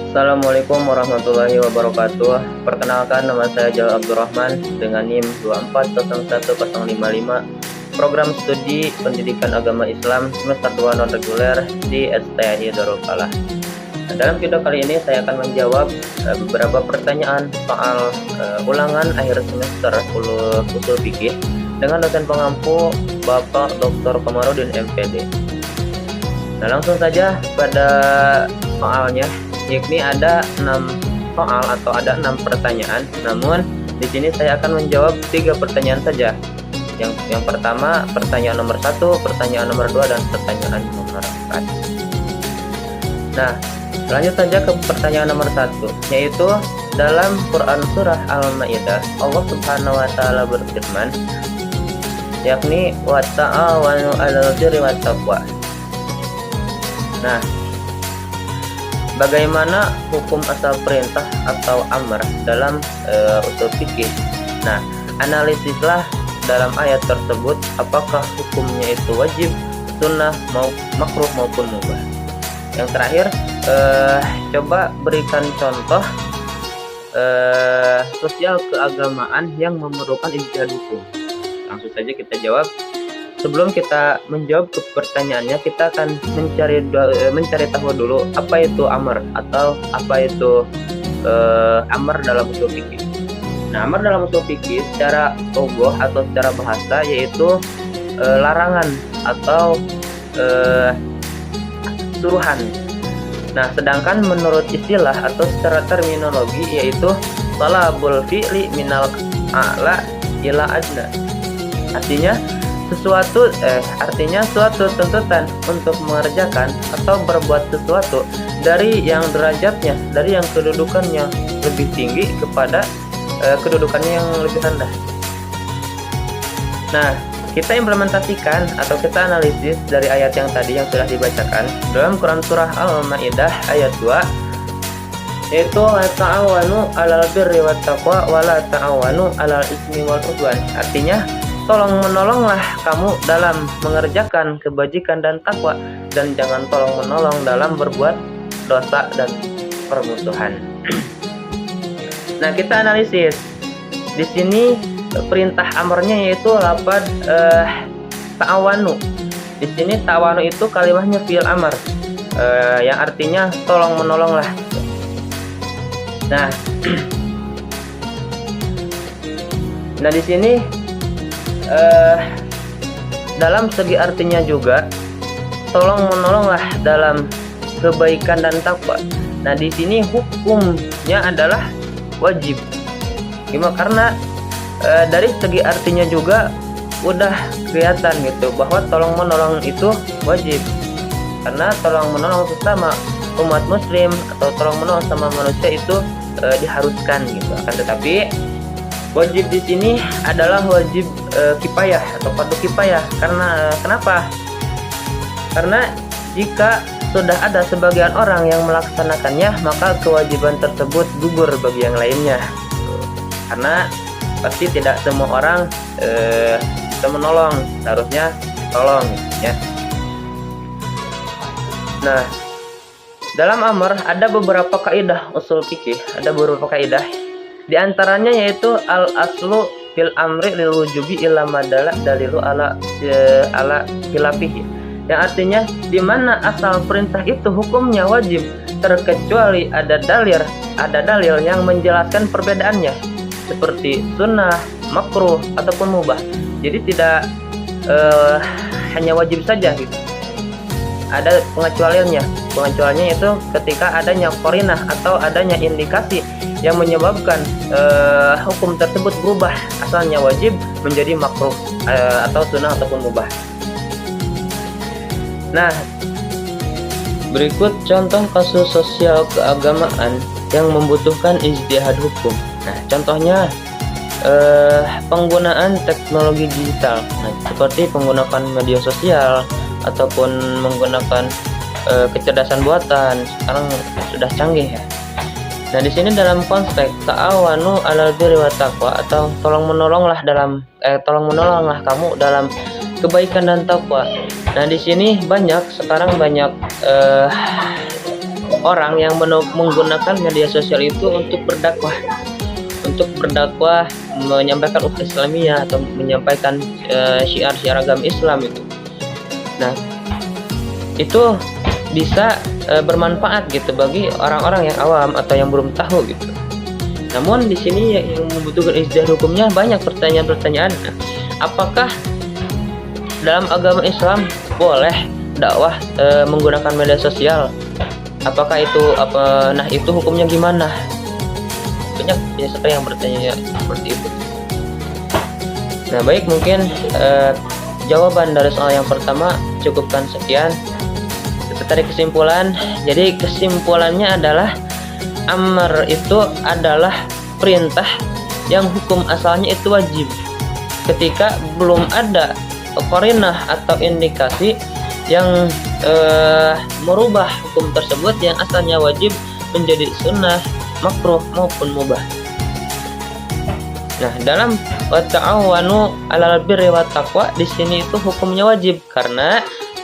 Assalamualaikum warahmatullahi wabarakatuh. Perkenalkan, nama saya Jalal Abdurrahman dengan NIM 2401055, program studi pendidikan agama Islam semester 2 non reguler di STI Darul Falah. Dalam video kali ini saya akan menjawab beberapa pertanyaan soal ulangan akhir semester usul fikih dengan dosen pengampu Bapak Dr. Komarudin MPD. Nah, langsung saja pada soalnya, yakni ada 6 soal atau ada 6 pertanyaan. Namun di sini saya akan menjawab 3 pertanyaan saja. Yang pertama pertanyaan nomor 1, pertanyaan nomor 2, dan pertanyaan nomor 4. Nah, lanjut saja ke pertanyaan nomor 1, yaitu dalam Quran surah Al-Maidah Allah Subhanahu wa taala berfirman, yakni wa ta'awanu 'alal birri wat taqwa. Nah, bagaimana hukum asal perintah atau amar dalam usul fikih? Nah, analisislah dalam ayat tersebut apakah hukumnya itu wajib, sunnah, makruh maupun mubah. Yang terakhir, coba berikan contoh sosial keagamaan yang memerlukan ijtihad hukum. Langsung saja kita jawab. Sebelum kita menjawab ke pertanyaannya, kita akan mencari tahu dulu apa itu amar atau apa itu amar dalam usul fikih. Nah, amar dalam usul fikih secara lugah atau secara bahasa yaitu larangan atau suruhan. Nah, sedangkan menurut istilah atau secara terminologi yaitu talabul fi'li minal a'la ila adna. Artinya suatu tuntutan untuk mengerjakan atau berbuat sesuatu dari yang derajatnya, dari yang kedudukannya lebih tinggi kepada kedudukannya yang lebih rendah. Nah, kita implementasikan atau kita analisis dari ayat yang tadi yang sudah dibacakan dalam Quran surah Al-Maidah ayat 2, yaitu la ta'awanu 'alal birri wat taqwa wa la ta'awanu 'alal ismi wal 'udwan. Artinya, tolong menolonglah kamu dalam mengerjakan kebajikan dan takwa, dan jangan tolong menolong dalam berbuat dosa dan permusuhan. Nah, kita analisis. Di sini perintah amarnya yaitu lafaz ta'awanu. Di sini ta'awanu itu kalimahnya fi'il amar, yang artinya tolong menolonglah. Nah, nah di sini dalam segi artinya juga tolong menolonglah dalam kebaikan dan takwa. Nah, di sini hukumnya adalah wajib. Gimana? Karena dari segi artinya juga udah kelihatan gitu bahwa tolong menolong itu wajib. Karena tolong menolong sesama umat muslim atau tolong menolong sama manusia itu diharuskan gitu. Akan tetapi wajib di sini adalah wajib kifayah atau fardu kifayah. Karena kenapa? Karena jika sudah ada sebagian orang yang melaksanakannya, maka kewajiban tersebut gugur bagi yang lainnya. Karena pasti tidak semua orang bisa menolong, seharusnya tolong ya. Nah, dalam amar ada beberapa kaidah usul fikih, ada beberapa kaidah. Di antaranya yaitu al-aslu fil amri lil wujubi illa madalla dalilu ala khilafihi. Yang artinya di mana asal perintah itu hukumnya wajib terkecuali ada dalil yang menjelaskan perbedaannya, seperti sunnah, makruh ataupun mubah. Jadi tidak hanya wajib saja gitu. Ada pengecualiannya. Pengecualiannya itu ketika adanya qarinah atau adanya indikasi yang menyebabkan hukum tersebut berubah, asalnya wajib menjadi makruh atau sunnah ataupun mubah. Nah, berikut contoh kasus sosial keagamaan yang membutuhkan ijtihad hukum. Nah, contohnya penggunaan teknologi digital, seperti menggunakan media sosial ataupun menggunakan kecerdasan buatan. Sekarang sudah canggih ya. Nah, di sini dalam konteks ta'awanu 'alal birri wat taqwa atau tolong menolonglah kamu dalam kebaikan dan takwa. Nah, di sini sekarang banyak orang yang menggunakan media sosial itu untuk berdakwah, menyampaikan ukhuwah Islamiyah atau menyampaikan syiar-syiar agama Islam itu. Nah, itu bisa bermanfaat gitu bagi orang-orang yang awam atau yang belum tahu gitu. Namun di sini yang membutuhkan ijtihad hukumnya banyak pertanyaan-pertanyaan. Apakah dalam agama Islam boleh dakwah menggunakan media sosial? Apakah itu nah itu hukumnya gimana? Banyak ya sekali yang bertanya seperti itu. Nah, baik, mungkin jawaban dari soal yang pertama cukupkan sekian. Kita tarik kesimpulan. Jadi kesimpulannya adalah amr itu adalah perintah yang hukum asalnya itu wajib. Ketika belum ada qarinah atau indikasi yang merubah hukum tersebut yang asalnya wajib menjadi sunnah, makruh maupun mubah. Nah, dalam wa ta'awanu 'alal birri wat taqwa di sini itu hukumnya wajib.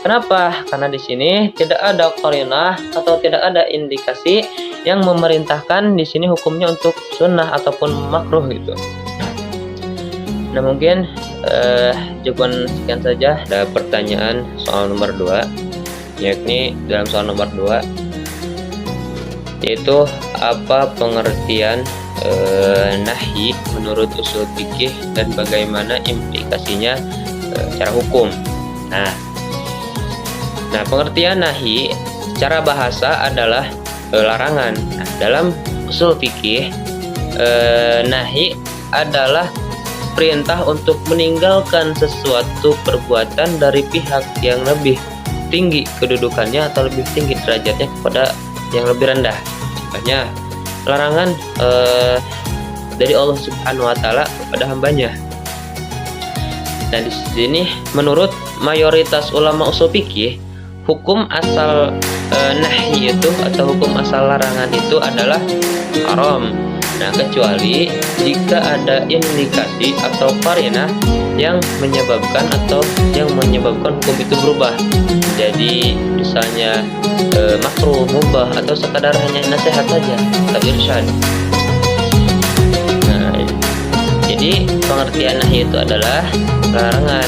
Kenapa? Karena di sini tidak ada qarinah atau tidak ada indikasi yang memerintahkan di sini hukumnya untuk sunnah ataupun makruh gitu. Nah, mungkin jawaban sekian saja. Ada pertanyaan soal nomor 2, yakni dalam soal nomor 2 yaitu apa pengertian nahi menurut usul fikih dan bagaimana implikasinya secara hukum. Nah, pengertian nahi secara bahasa adalah larangan. Nah, dalam usul fikih nahi adalah perintah untuk meninggalkan sesuatu perbuatan dari pihak yang lebih tinggi kedudukannya atau lebih tinggi derajatnya kepada yang lebih rendah. Contohnya larangan dari Allah Subhanahu wa taala kepada hambanya. Dan di sini menurut mayoritas ulama usul fikih, hukum asal nahi itu atau hukum asal larangan itu adalah haram. Nah, kecuali jika ada indikasi atau qarinah yang menyebabkan hukum itu berubah. Jadi misalnya makruh, mubah, atau sekadar hanya nasihat saja atau irsyad. Nah, jadi pengertian nahi itu adalah larangan.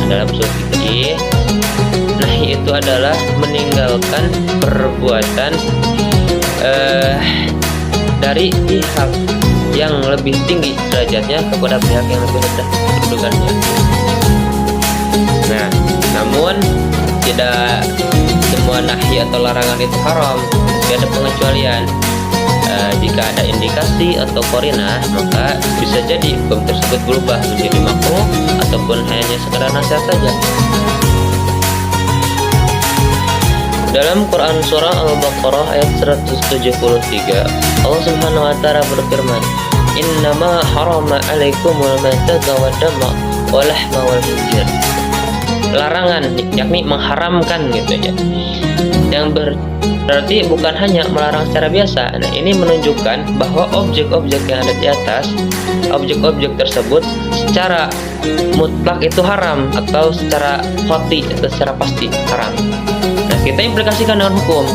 Dalam usul fikih, nahi itu adalah meninggalkan perbuatan dari pihak yang lebih tinggi derajatnya kepada pihak yang lebih rendah kedudukannya. Nah, namun tidak semua nahi atau larangan itu haram. Tidak ada pengecualian. Jika ada indikasi atau qarinah, maka bisa jadi hukum tersebut berubah menjadi makruh ataupun hanya sekedar nasihat saja. Dalam Quran surah Al-Baqarah ayat 173, Allah Subhanahu wa taala berfirman, "Innama harama 'alaikumul maitata wad dama wa lahma wal khinzir." Larangan, yakni mengharamkan gitu ya. Yang berarti bukan hanya melarang secara biasa. Nah, ini menunjukkan bahwa objek-objek yang ada di atas, objek-objek tersebut secara mutlak itu haram atau secara qati atau secara pasti haram. Nah, kita implikasikan dengan hukum.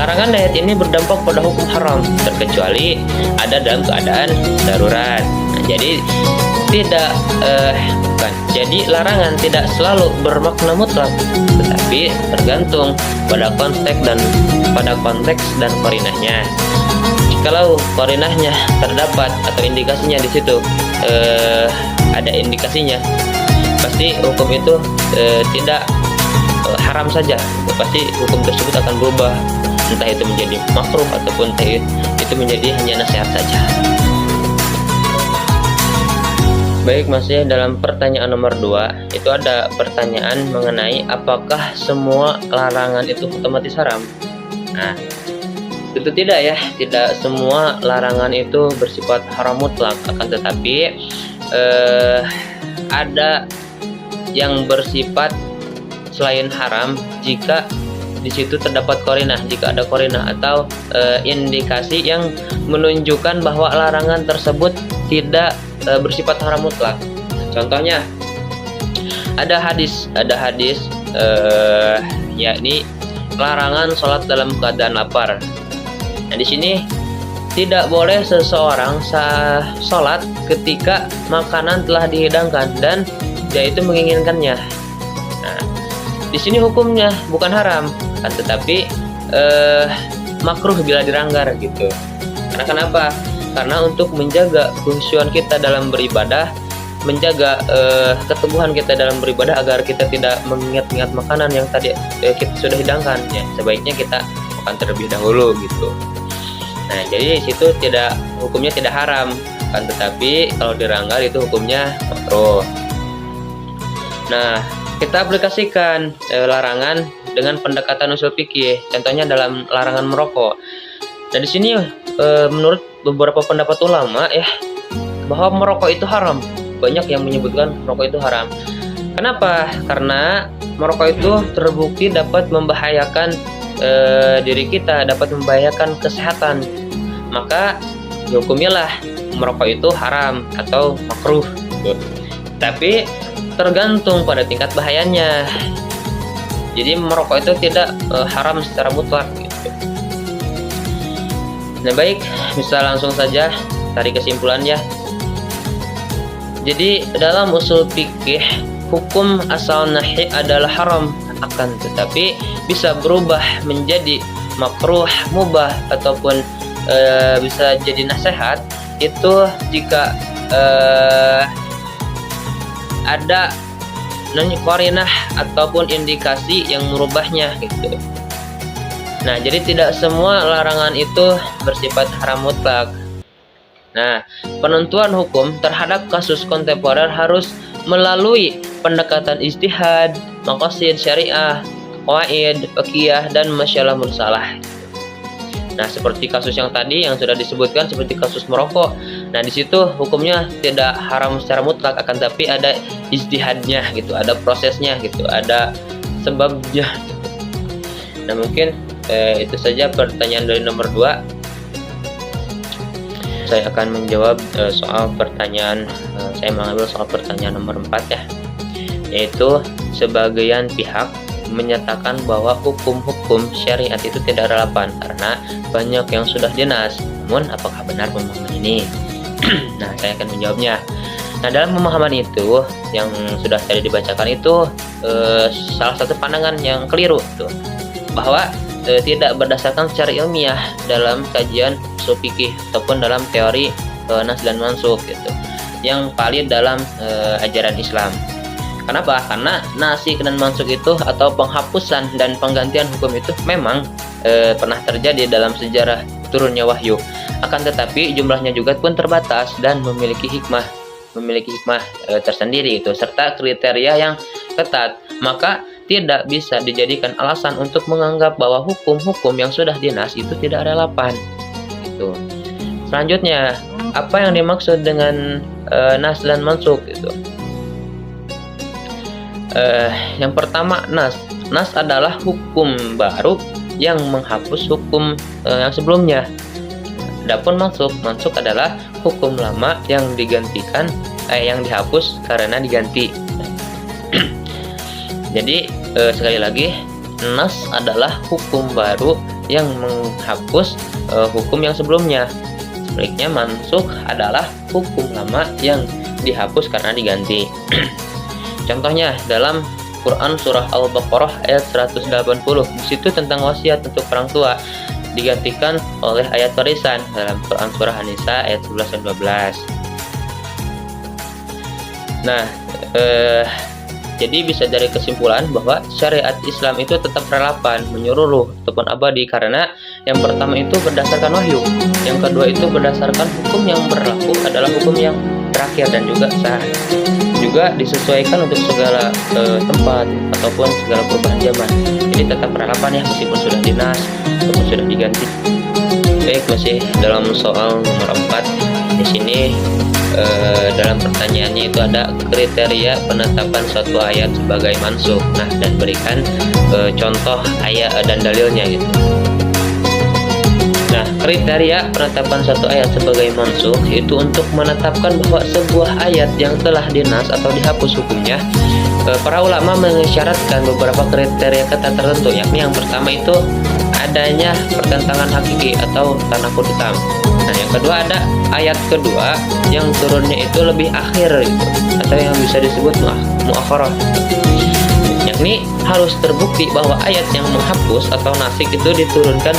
Larangan ayat ini berdampak pada hukum haram, terkecuali ada dalam keadaan darurat. Nah, jadi Jadi larangan tidak selalu bermakna mutlak, tetapi tergantung pada konteks dan qarinahnya. Kalau qarinahnya terdapat atau indikasinya di situ ada indikasinya, pasti hukum itu tidak haram saja. Pasti hukum tersebut akan berubah, entah itu menjadi makruh ataupun itu menjadi hanya nasihat saja. Baik, masih dalam pertanyaan nomor 2, itu ada pertanyaan mengenai apakah semua larangan itu otomatis haram. Nah, tentu tidak ya, tidak semua larangan itu bersifat haram mutlak, akan tetapi ada yang bersifat selain haram jika di situ terdapat qarinah, jika ada qarinah atau indikasi yang menunjukkan bahwa larangan tersebut tidak bersifat haram mutlak. Contohnya ada hadis yakni larangan sholat dalam keadaan lapar. Nah, di sini tidak boleh seseorang sholat ketika makanan telah dihidangkan dan dia itu menginginkannya. Nah, di sini hukumnya bukan haram, kan, tetapi makruh bila dilanggar gitu. Karena kenapa? Karena untuk menjaga kehusuan kita dalam beribadah, menjaga keteguhan kita dalam beribadah agar kita tidak mengingat-ingat makanan yang tadi kita sudah hidangkan, ya sebaiknya kita makan terlebih dahulu gitu. Nah, jadi di situ hukumnya tidak haram, kan, tetapi kalau dilanggar itu hukumnya makruh. Nah, kita aplikasikan larangan dengan pendekatan usul fikih, contohnya dalam larangan merokok. Nah, di sini menurut beberapa pendapat ulama ya, bahwa merokok itu haram. Banyak yang menyebutkan merokok itu haram. Kenapa? Karena merokok itu terbukti dapat membahayakan diri kita, dapat membahayakan kesehatan. Maka hukumnya merokok itu haram atau makruh. Tapi tergantung pada tingkat bahayanya. Jadi merokok itu tidak haram secara mutlak gitu. Nah, baik, bisa langsung saja tarik kesimpulannya. Jadi dalam usul fikih, hukum asal nahi adalah haram, akan tetapi bisa berubah menjadi makruh, mubah, ataupun bisa jadi nasihat itu jika ada qarinah ataupun indikasi yang merubahnya gitu. Nah, jadi tidak semua larangan itu bersifat haram mutlak. Nah, penentuan hukum terhadap kasus kontemporer harus melalui pendekatan ijtihad, maqasid syariah, qawaid, fiqhiyah, dan masalah mursalah. Nah, seperti kasus yang tadi yang sudah disebutkan, seperti kasus merokok. Nah, di situ hukumnya tidak haram secara mutlak, akan tapi ada ijtihadnya gitu, ada prosesnya gitu, ada sebabnya. Nah, mungkin itu saja pertanyaan dari nomor 2. Saya akan menjawab soal pertanyaan, saya mengambil soal pertanyaan nomor 4 ya, yaitu sebagian pihak menyatakan bahwa hukum-hukum syariat itu tidak relevan karena banyak yang sudah dinas. Namun apakah benar pemahaman ini? Nah, saya akan menjawabnya. Nah, dalam pemahaman itu yang sudah tadi dibacakan itu salah satu pandangan yang keliru tuh, bahwa tidak berdasarkan secara ilmiah dalam kajian usul fikih ataupun dalam teori nas dan mansukh gitu, yang valid dalam ajaran Islam. Kenapa? Karena nasikh dan mansukh itu atau penghapusan dan penggantian hukum itu memang pernah terjadi dalam sejarah turunnya wahyu. Akan tetapi jumlahnya juga pun terbatas dan memiliki hikmah tersendiri itu serta kriteria yang ketat. Maka tidak bisa dijadikan alasan untuk menganggap bahwa hukum-hukum yang sudah dinas itu tidak relevan. Gitu. Selanjutnya, apa yang dimaksud dengan nas dan mansukh itu? Yang pertama, nas. Nas adalah hukum baru yang menghapus hukum yang sebelumnya. Adapun mansukh adalah hukum lama yang digantikan, yang dihapus karena diganti. Jadi sekali lagi, nas adalah hukum baru yang menghapus hukum yang sebelumnya. Sebaliknya mansukh adalah hukum lama yang dihapus karena diganti. Contohnya dalam Quran surah Al-Baqarah ayat 180, di situ tentang wasiat untuk orang tua digantikan oleh ayat warisan dalam Quran surah An-Nisa ayat 11 dan 12. Nah, jadi bisa dari kesimpulan bahwa syariat Islam itu tetap relevan, menyeluruh ataupun abadi karena yang pertama itu berdasarkan wahyu, yang kedua itu berdasarkan hukum yang berlaku adalah hukum yang terakhir dan juga sah, juga disesuaikan untuk segala tempat ataupun segala perubahan zaman. Jadi tetap relevan ya meskipun sudah dinas ataupun sudah diganti. Baik, masih dalam soal nomor 4 di sini. Dalam pertanyaannya itu ada kriteria penetapan suatu ayat sebagai mansukh. Nah, dan berikan contoh ayat dan dalilnya gitu. Nah, kriteria penetapan satu ayat sebagai mansukh itu untuk menetapkan bahwa sebuah ayat yang telah dinas atau dihapus hukumnya. Para ulama mengisyaratkan beberapa kriteria ketat tertentu, yakni yang pertama itu adanya pertentangan hakiki atau tanakud hitam. Nah, yang kedua ada ayat kedua yang turunnya itu lebih akhir gitu, atau yang bisa disebut muakhirah. Yakni harus terbukti bahwa ayat yang menghapus atau nasik itu diturunkan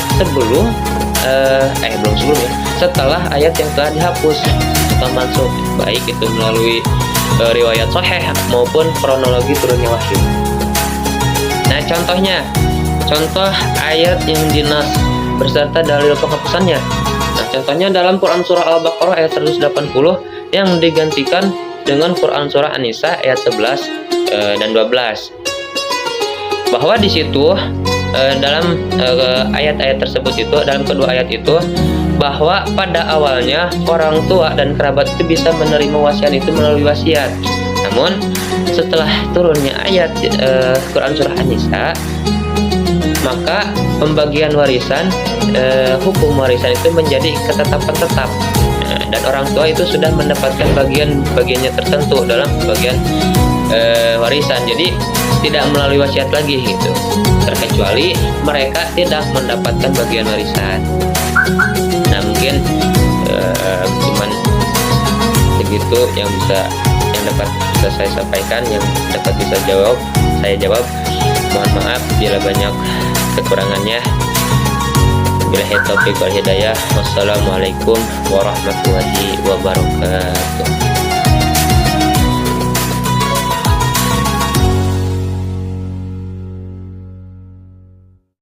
setelah ayat yang telah dihapus atau mansukh, baik itu melalui riwayat sahih maupun kronologi turunnya wahyu. Nah, contoh ayat yang dinas berserta dalil penghapusannya. Nah, contohnya dalam Quran surah Al-Baqarah ayat 180 yang digantikan dengan Quran surah An-Nisa ayat 11 dan 12. Bahwa di situ dalam ayat-ayat tersebut itu, dalam kedua ayat itu, bahwa pada awalnya orang tua dan kerabat itu bisa menerima wasiat itu melalui wasiat. Namun setelah turunnya ayat Quran surah An-Nisa, maka pembagian warisan, hukum warisan itu menjadi ketetapan tetap, dan orang tua itu sudah mendapatkan bagiannya tertentu dalam bagian warisan. Jadi tidak melalui wasiat lagi gitu, terkecuali mereka tidak mendapatkan bagian warisan. Nah, mungkin cuman segitu yang dapat bisa saya sampaikan, yang dapat saya jawab. Mohon maaf bila banyak kekurangannya. Billahi taufiq wal hidayah. Wassalamualaikum warahmatullahi wabarakatuh.